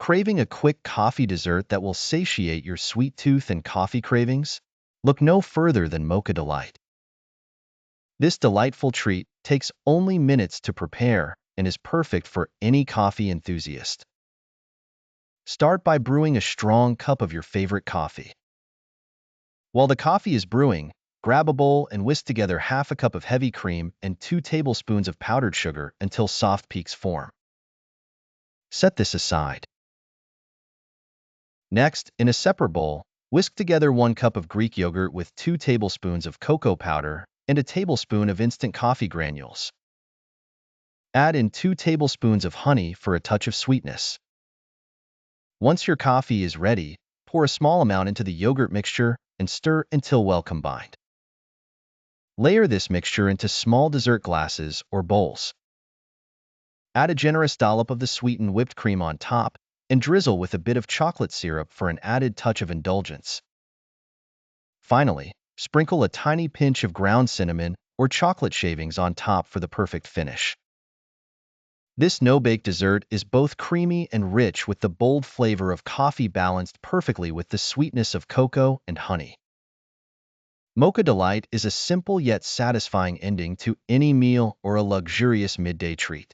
Craving a quick coffee dessert that will satiate your sweet tooth and coffee cravings? Look no further than Mocha Delight. This delightful treat takes only minutes to prepare and is perfect for any coffee enthusiast. Start by brewing a strong cup of your favorite coffee. While the coffee is brewing, grab a bowl and whisk together half a cup of heavy cream and 2 tablespoons of powdered sugar until soft peaks form. Set this aside. Next, in a separate bowl, whisk together 1 cup of Greek yogurt with 2 tablespoons of cocoa powder and a tablespoon of instant coffee granules. Add in 2 tablespoons of honey for a touch of sweetness. Once your coffee is ready, pour a small amount into the yogurt mixture and stir until well combined. Layer this mixture into small dessert glasses or bowls. Add a generous dollop of the sweetened whipped cream on top and drizzle with a bit of chocolate syrup for an added touch of indulgence. Finally, sprinkle a tiny pinch of ground cinnamon or chocolate shavings on top for the perfect finish. This no-bake dessert is both creamy and rich with the bold flavor of coffee balanced perfectly with the sweetness of cocoa and honey. Mocha Delight is a simple yet satisfying ending to any meal or a luxurious midday treat.